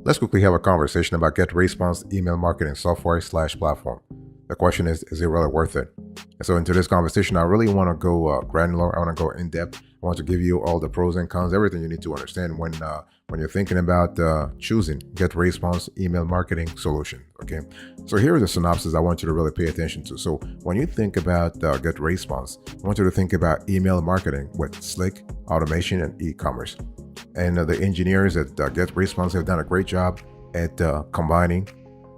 Let's quickly have a conversation about GetResponse email marketing software / platform. The question is it really worth it? And so into this conversation, I really want to go granular. I want to go in depth. I want to give you all the pros and cons, everything you need to understand when you're thinking about choosing GetResponse email marketing solution. Okay, so here are the synopsis I want you to really pay attention to. So when you think about GetResponse, I want you to think about email marketing with slick automation and e-commerce. And the engineers at GetResponse have done a great job at combining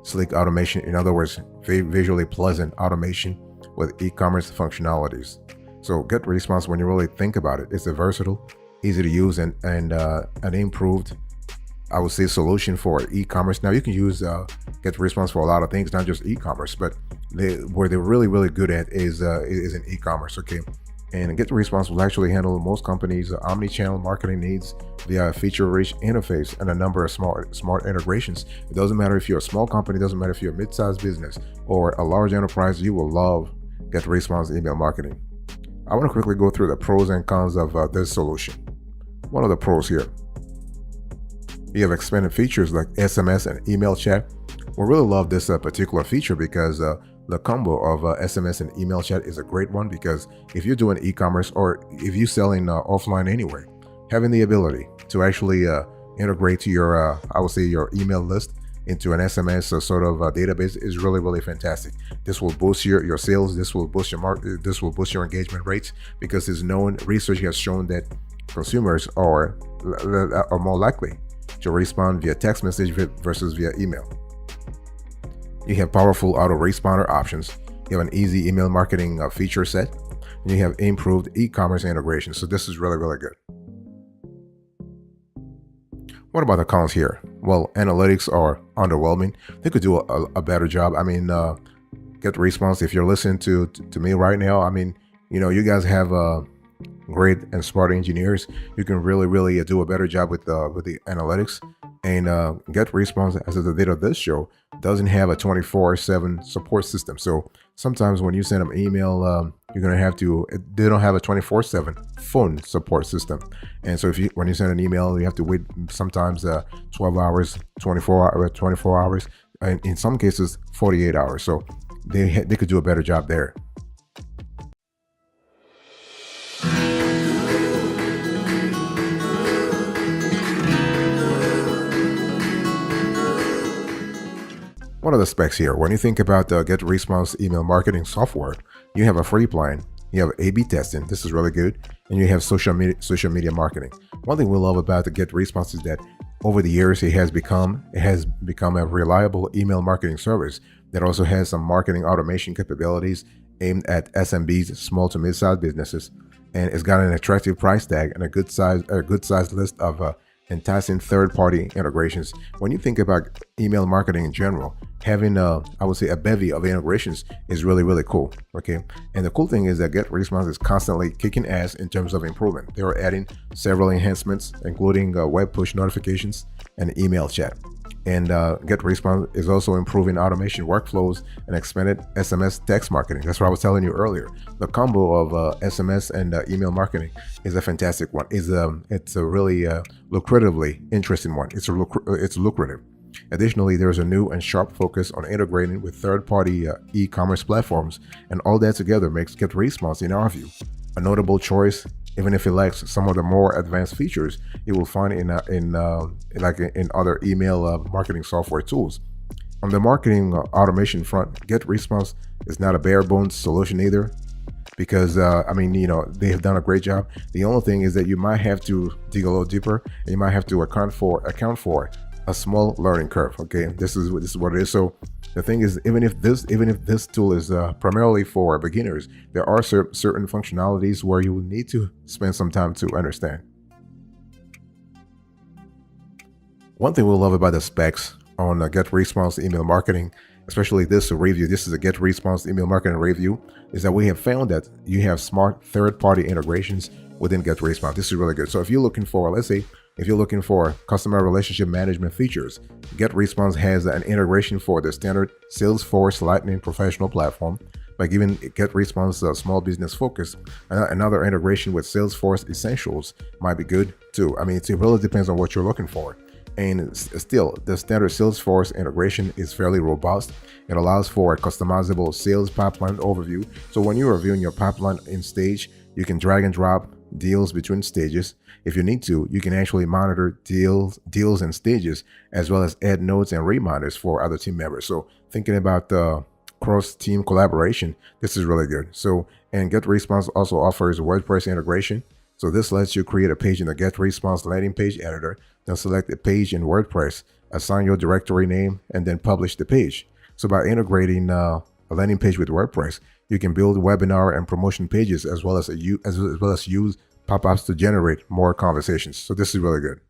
sleek automation, in other words, visually pleasant automation with e-commerce functionalities. So GetResponse, when you really think about it, it's a versatile, easy to use, and an improved, I would say, solution for e-commerce. Now you can use GetResponse for a lot of things, not just e-commerce, but where they're really good at is in e-commerce. Okay. And GetResponse will actually handle most companies' omni-channel marketing needs via a feature-rich interface and a number of smart integrations. It doesn't matter if you're a small company, it doesn't matter if you're a mid-sized business or a large enterprise, you will love GetResponse email marketing. I want to quickly go through the pros and cons of this solution. One of the pros here, you have expanded features like SMS and email chat. We really love this particular feature because the combo of SMS and email chat is a great one, because if you're doing e-commerce or if you're selling offline anyway, having the ability to actually integrate to your, I would say, your email list into an SMS sort of database is really fantastic. This will boost your sales. This will boost this will boost your engagement rates, because there's known research has shown that consumers are more likely to respond via text message versus via email. You have powerful autoresponder options. You have an easy email marketing feature set, and you have improved e-commerce integration. So this is really good. What about the cons here? Well, analytics are underwhelming. They could do a better job. I mean, GetResponse, if you're listening to me right now, I mean, you guys have great and smart engineers. You can really do a better job with the analytics. And GetResponse, as of the date of this show, doesn't have a 24/7 support system. So sometimes when you send them email, you're gonna have to. They don't have a 24/7 phone support system. And so when you send an email, you have to wait sometimes 12 hours, 24 hours, and in some cases 48 hours. So they could do a better job there. What are the specs here? When you think about the GetResponse email marketing software, you have a free plan, you have A/B testing, this is really good, and you have social media marketing. One thing we love about the GetResponse is that over the years it has become a reliable email marketing service that also has some marketing automation capabilities aimed at SMBs, small to mid-sized businesses, and it's got an attractive price tag and a good size list of enticing third-party integrations. When you think about email marketing in general, having I would say a bevy of integrations is really cool. Okay, and the cool thing is that GetResponse is constantly kicking ass in terms of improvement. They are adding several enhancements, including web push notifications and email chat. And GetResponse is also improving automation workflows and expanded SMS text marketing. That's what I was telling you earlier. The combo of SMS and email marketing is a fantastic one. It's a really lucratively interesting one. It's lucrative. Additionally, there's a new and sharp focus on integrating with third-party e-commerce platforms, and all that together makes GetResponse, in our view, a notable choice. Even if it lacks some of the more advanced features you will find in other email marketing software tools. On the marketing automation front, GetResponse is not a bare bones solution either, because they have done a great job. The only thing is that you might have to dig a little deeper, and you might have to account for a small learning curve. Okay, this is what it is. So the thing is, even if this tool is primarily for beginners, there are certain functionalities where you will need to spend some time to understand. One thing we love about the specs on GetResponse email marketing, especially this review, this is a GetResponse email marketing review, is that we have found that you have smart third-party integrations within GetResponse. This is really good. So if you're looking for, let's say, if you're looking for customer relationship management features, GetResponse has an integration for the standard Salesforce Lightning Professional platform. By giving GetResponse a small business focus, another integration with Salesforce Essentials might be good too. I mean, it really depends on what you're looking for. And still, the standard Salesforce integration is fairly robust. It allows for a customizable sales pipeline overview. So when you're reviewing your pipeline in stage, you can drag and drop deals between stages. If you need to, you can actually monitor deals and stages, as well as add notes and reminders for other team members. So thinking about the cross-team collaboration, this is really good. So, and GetResponse also offers WordPress integration. So this lets you create a page in the GetResponse landing page editor, then select a page in WordPress, assign your directory name, and then publish the page. So by integrating a landing page with WordPress, you can build webinar and promotion pages as well as use pop-ups to generate more conversations. So this is really good.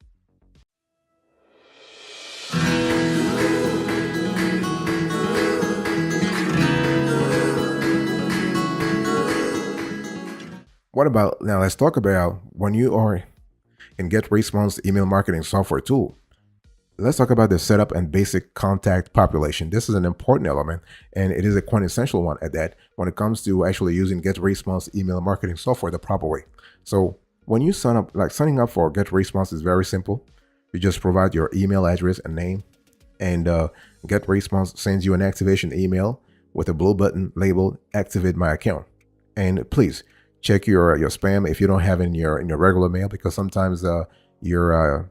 What about now? Let's talk about when you are in GetResponse email marketing software tool. Let's talk about the setup and basic contact population. This is an important element, and it is a quintessential one at that when it comes to actually using GetResponse email marketing software the proper way. So when you sign up, signing up for GetResponse is very simple. You just provide your email address and name, and GetResponse sends you an activation email with a blue button labeled "Activate My Account." And please check your spam if you don't have it in your regular mail, because sometimes your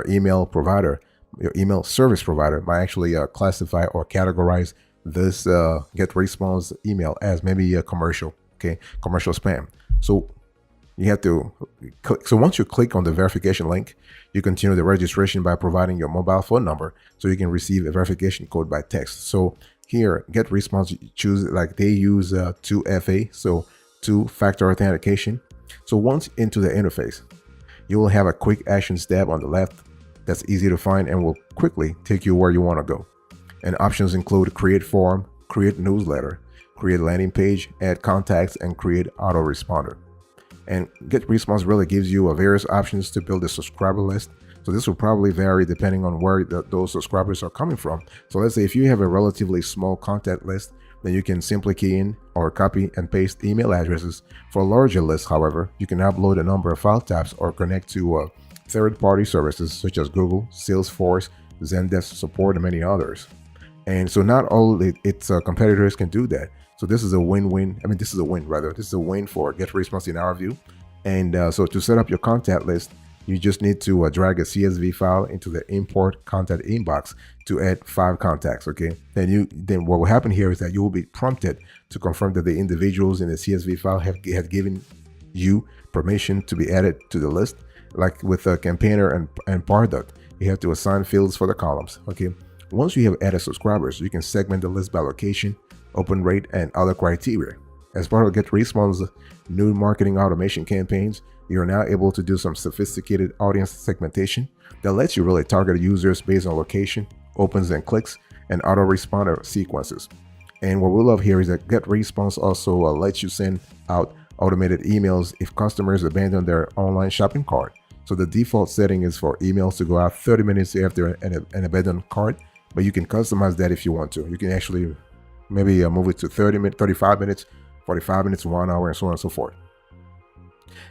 email provider, your email service provider, might actually classify or categorize this GetResponse email as maybe a commercial spam. So you have to click. So once you click on the verification link, you continue the registration by providing your mobile phone number so you can receive a verification code by text. So here, GetResponse they use 2FA, so two-factor authentication. So once into the interface, you will have a quick actions tab on the left that's easy to find and will quickly take you where you want to go. And options include create form, create newsletter, create landing page, add contacts, and create autoresponder. And GetResponse really gives you various options to build a subscriber list. So this will probably vary depending on where those subscribers are coming from. So let's say if you have a relatively small contact list, then you can simply key in or copy and paste email addresses. For a larger list, however, you can upload a number of file types or connect to third-party services such as Google, Salesforce, Zendesk support, and many others. And so not all its competitors can do that. So this is a win-win. This is a win rather. This is a win for GetResponse in our view. And so to set up your contact list, you just need to drag a CSV file into the import contact inbox to add 5 contacts. Okay. Then what will happen here is that you will be prompted to confirm that the individuals in the CSV file have given you permission to be added to the list. Like with a campaigner and Pardot, you have to assign fields for the columns. Okay. Once you have added subscribers, you can segment the list by location, open rate, and other criteria. As part of GetResponse's new marketing automation campaigns, you are now able to do some sophisticated audience segmentation that lets you really target users based on location, opens and clicks, and autoresponder sequences. And what we love here is that GetResponse also lets you send out automated emails if customers abandon their online shopping cart. So the default setting is for emails to go out 30 minutes after an abandoned cart, but you can customize that if you want to. You can actually maybe move it to 30 minutes, 35 minutes, 45 minutes, 1 hour, and so on and so forth.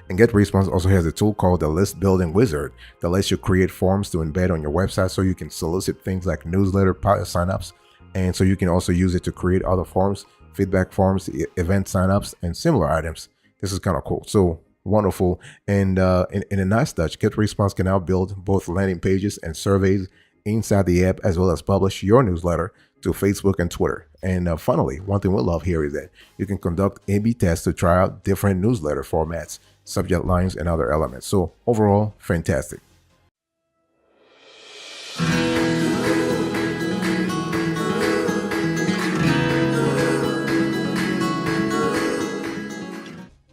And GetResponse also has a tool called the List Building Wizard that lets you create forms to embed on your website so you can solicit things like newsletter signups. And so you can also use it to create other forms, feedback forms, event signups, and similar items. This is kind of cool. So wonderful. And in a nice touch, GetResponse can now build both landing pages and surveys inside the app, as well as publish your newsletter to Facebook and Twitter. And finally, one thing we love here is that you can conduct A/B tests to try out different newsletter formats, subject lines, and other elements. So overall, fantastic.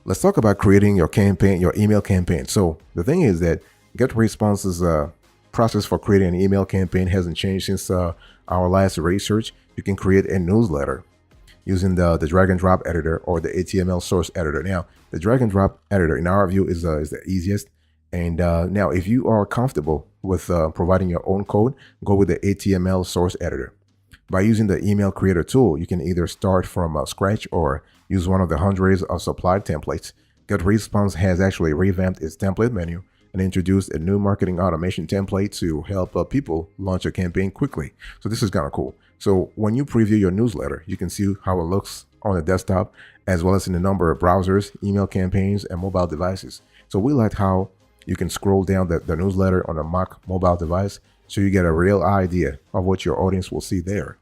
Let's talk about creating your campaign, your email campaign. So the thing is that GetResponse's process for creating an email campaign hasn't changed since our last research. You can create a newsletter using the drag and drop editor or the HTML source editor. Now, the drag and drop editor, in our view, is the easiest. And now, if you are comfortable with providing your own code, go with the HTML source editor. By using the email creator tool, you can either start from scratch or use one of the hundreds of supplied templates. GetResponse has actually revamped its template menu and introduced a new marketing automation template to help people launch a campaign quickly. So this is kind of cool. So when you preview your newsletter, you can see how it looks on the desktop, as well as in a number of browsers, email campaigns, and mobile devices. So we like how you can scroll down the newsletter on a Mac mobile device, so you get a real idea of what your audience will see there.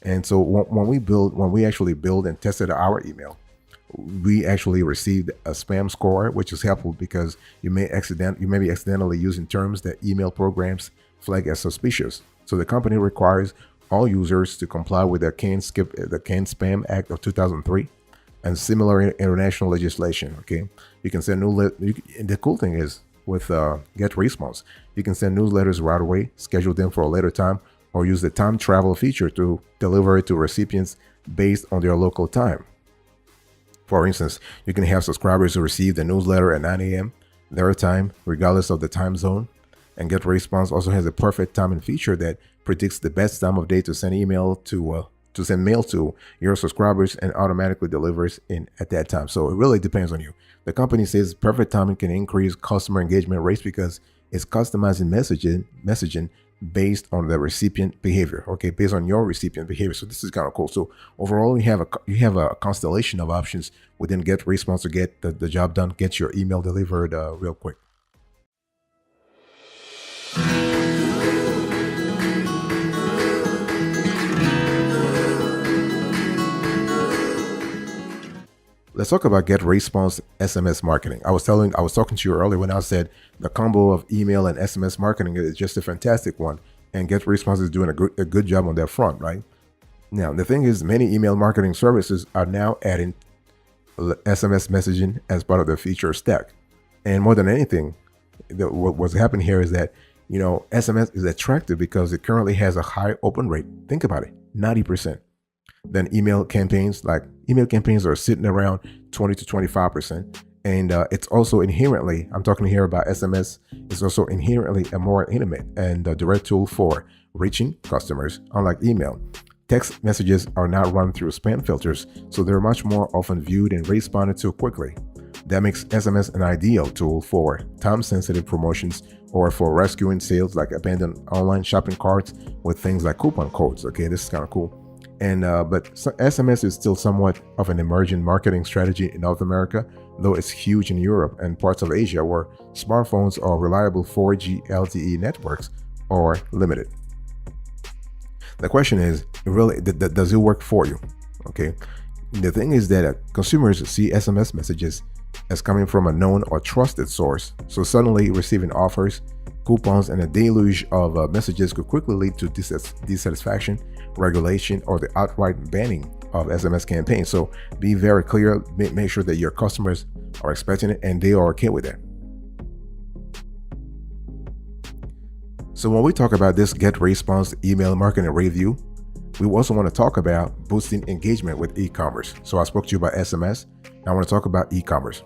And so when we actually build and tested our email, we actually received a spam score, which is helpful because you may be accidentally using terms that email programs flag as suspicious. So the company requires all users to comply with the Canned Spam Act of 2003 and similar international legislation. Okay, you can send the cool thing is with GetResponse, you can send newsletters right away, schedule them for a later time, or use the time travel feature to deliver it to recipients based on their local time. For instance, you can have subscribers who receive the newsletter at 9 a.m. their time, regardless of the time zone. And GetResponse also has a perfect timing feature that predicts the best time of day to send mail to your subscribers and automatically delivers at that time. So it really depends on you. The company says perfect timing can increase customer engagement rates because it's customizing messaging based on the recipient behavior. Okay, based on your recipient behavior. So this is kind of cool. So overall, you have a constellation of options within GetResponse to get the job done, get your email delivered real quick. Let's talk about GetResponse SMS marketing. I was talking to you earlier when I said the combo of email and SMS marketing is just a fantastic one, and GetResponse is doing a good job on that front, right? Now, the thing is, many email marketing services are now adding SMS messaging as part of their feature stack. And more than anything, what's happening here is that, SMS is attractive because it currently has a high open rate. Think about it, 90%. Then email campaigns are sitting around 20 to 25%. And it's also inherently, I'm talking here about SMS, it's also inherently a more intimate and direct tool for reaching customers, unlike email. Text messages are not run through spam filters, so they're much more often viewed and responded to quickly. That makes SMS an ideal tool for time-sensitive promotions or for rescuing sales like abandoned online shopping carts with things like coupon codes. Okay, this is kind of cool. And but SMS is still somewhat of an emerging marketing strategy in North America, though it's huge in Europe and parts of Asia where smartphones or reliable 4G LTE networks are limited. The question is, really, does it work for you? Okay, the thing is that consumers see SMS messages as coming from a known or trusted source, so suddenly receiving offers, coupons, and a deluge of messages could quickly lead to dissatisfaction, regulation, or the outright banning of SMS campaigns. So be very clear, make sure that your customers are expecting it and they are okay with it. So when we talk about this GetResponse email marketing review, we also want to talk about boosting engagement with e-commerce. So I spoke to you about SMS. Now I want to talk about e-commerce.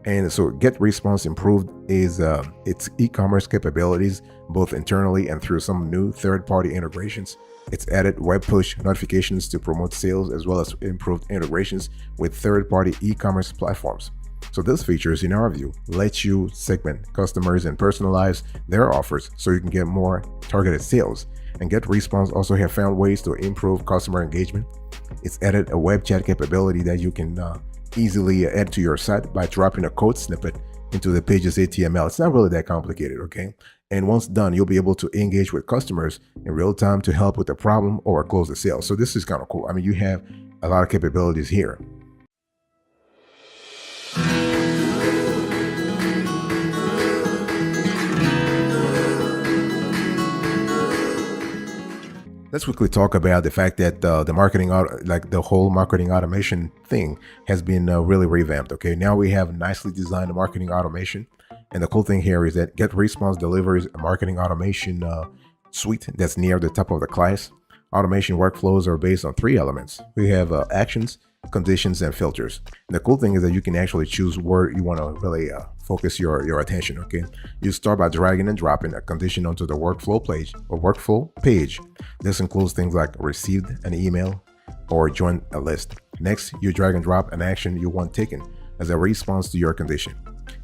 And so GetResponse improved its e-commerce capabilities, both internally and through some new third-party integrations. It's added web push notifications to promote sales, as well as improved integrations with third-party e-commerce platforms. So these features, in our view, let you segment customers and personalize their offers so you can get more targeted sales. And GetResponse also have found ways to improve customer engagement. It's added a web chat capability that you can easily add to your site by dropping a code snippet into the page's HTML. It's not really that complicated, okay? And once done, you'll be able to engage with customers in real time to help with the problem or close the sale. So this is kind of cool. I mean, you have a lot of capabilities here. Let's quickly talk about the fact that the whole marketing automation thing has been really revamped. Okay, now we have nicely designed marketing automation, and the cool thing here is that GetResponse delivers a marketing automation suite that's near the top of the class. Automation workflows are based on 3 elements. We have actions, conditions, and filters. And the cool thing is that you can actually choose where you want to really focus your attention. Okay, you start by dragging and dropping a condition onto the workflow page. This includes things like received an email or joined a list. Next, you drag and drop an action you want taken as a response to your condition.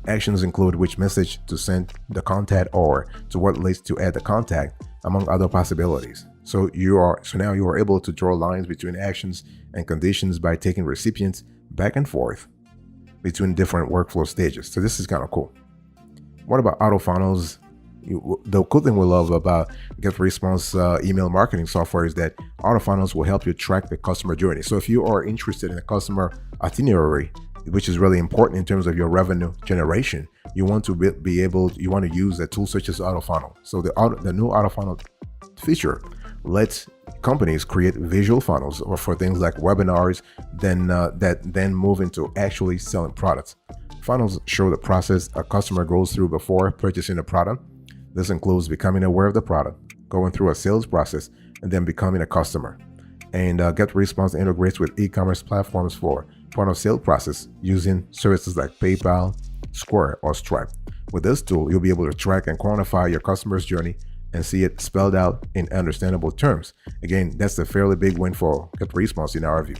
Actions include which message to send the contact or to what list to add the contact, among other possibilities. So now you are able to draw lines between actions and conditions by taking recipients back and forth between different workflow stages. So this is kind of cool. What about auto funnels? The cool thing we love about GetResponse email marketing software is that auto funnels will help you track the customer journey. So if you are interested in a customer itinerary, which is really important in terms of your revenue generation, you want to you want to use a tool such as auto funnel. So the new auto funnel feature lets companies create visual funnels or for things like webinars, that then move into actually selling products. Funnels show the process a customer goes through before purchasing a product. This includes becoming aware of the product, going through a sales process, and then becoming a customer. And GetResponse integrates with e-commerce platforms for point of sale process using services like PayPal, Square, or Stripe. With this tool, you'll be able to track and quantify your customer's journey and see it spelled out in understandable terms. Again, that's a fairly big win for GetResponse in our view.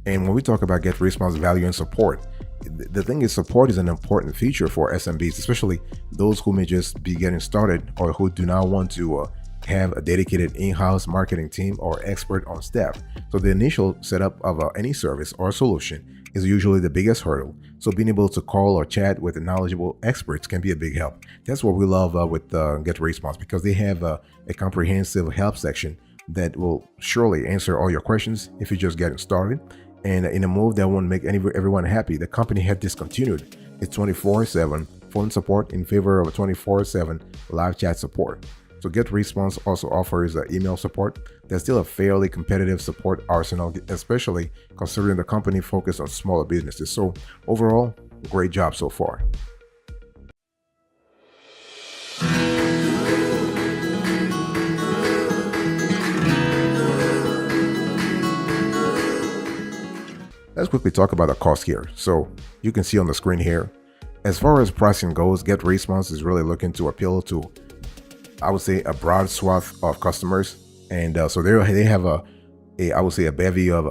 And when we talk about GetResponse value and support, the thing is, support is an important feature for SMBs, especially those who may just be getting started or who do not want to have a dedicated in-house marketing team or expert on staff. So the initial setup of any service or solution is usually the biggest hurdle. So being able to call or chat with knowledgeable experts can be a big help. That's what we love with GetResponse, because they have a comprehensive help section that will surely answer all your questions if you're just getting started. And in a move that won't make everyone happy, the company had discontinued its 24/7 phone support in favor of a 24/7 live chat support. So GetResponse also offers email support. That's still a fairly competitive support arsenal, especially considering the company focused on smaller businesses. So overall, great job so far. Let's quickly talk about the cost here. So you can see on the screen here, as far as pricing goes, GetResponse is really looking to appeal to, I would say, a broad swath of customers. And so they have I would say, a bevy of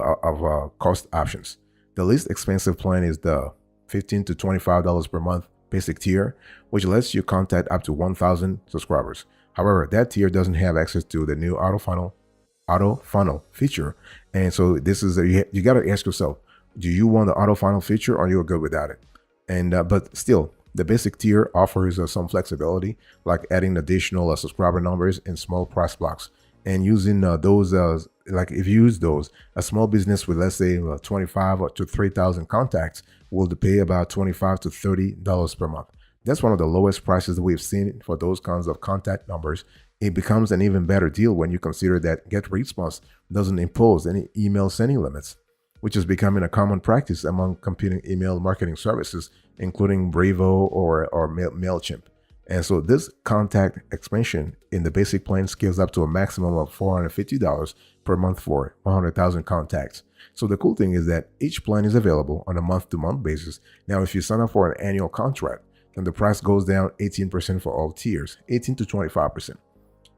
cost options. The least expensive plan is the $15 to $25 per month basic tier, which lets you contact up to 1,000 subscribers. However, that tier doesn't have access to the new auto funnel feature. And so this is you got to ask yourself, do you want the auto funnel feature, or are you good without it? And but still, the basic tier offers some flexibility, like adding additional subscriber numbers in small price blocks, and using those like if you use those, a small business with, let's say, 25 to 3,000 contacts will pay about $25 to $30 per month. That's one of the lowest prices that we've seen for those kinds of contact numbers. It becomes an even better deal when you consider that GetResponse doesn't impose any email sending limits, which is becoming a common practice among competing email marketing services, including Brevo or MailChimp. And so this contact expansion in the basic plan scales up to a maximum of $450 per month for 100,000 contacts. So the cool thing is that each plan is available on a month-to-month basis. Now, if you sign up for an annual contract, then the price goes down 18% for all tiers, 18 to 25%.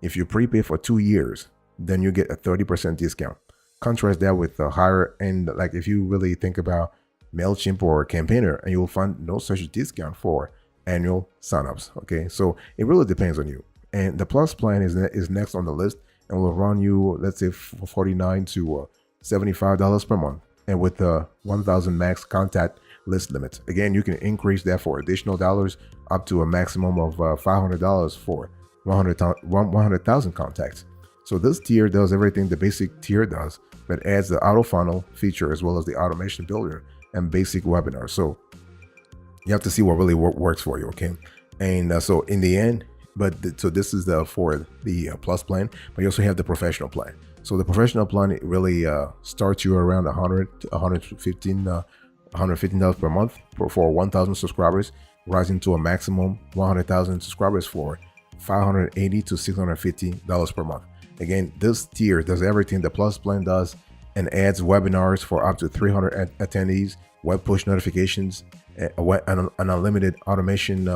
If you prepay for 2 years, then you get a 30% discount. Contrast that with the higher end, like if you really think about MailChimp or Campaigner, and you'll find no such discount for annual signups. Okay, so it really depends on you. And the Plus plan is next on the list, and will run you, let's say, $49 to $75 per month, and with the 1,000 max contact list limit. Again, you can increase that for additional dollars up to a maximum of $500 for 100,000 contacts. So this tier does everything the basic tier does, but adds the auto funnel feature as well as the automation builder and basic webinar. So you have to see what really works for you, okay? And so in the end, so this is for the Plus plan, but you also have the professional plan. So the professional plan, it really starts you around $100 to $115 per month for 1,000 subscribers, rising to a maximum 100,000 subscribers for $580 to $650 per month. Again, this tier does everything the Plus plan does and adds webinars for up to 300 attendees, web push notifications, an unlimited automation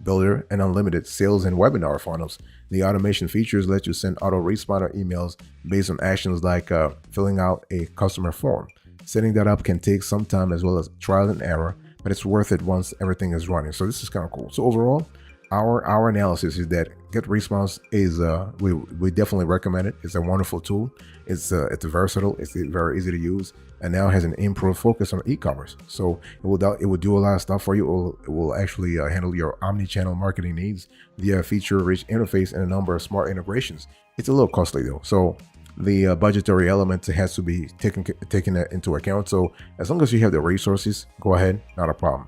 builder, and unlimited sales and webinar funnels. The automation features let you send autoresponder emails based on actions like filling out a customer form. Setting that up can take some time as well as trial and error, but it's worth it once everything is running. So this is kind of cool. So overall, our analysis is that GetResponse is we definitely recommend it. It's a wonderful tool. It's versatile. It's very easy to use, and now has an improved focus on e-commerce. So it will do a lot of stuff for you. It will actually handle your omni-channel marketing needs via feature-rich interface and a number of smart integrations. It's a little costly though, so the budgetary element has to be taken into account. So as long as you have the resources, go ahead, not a problem.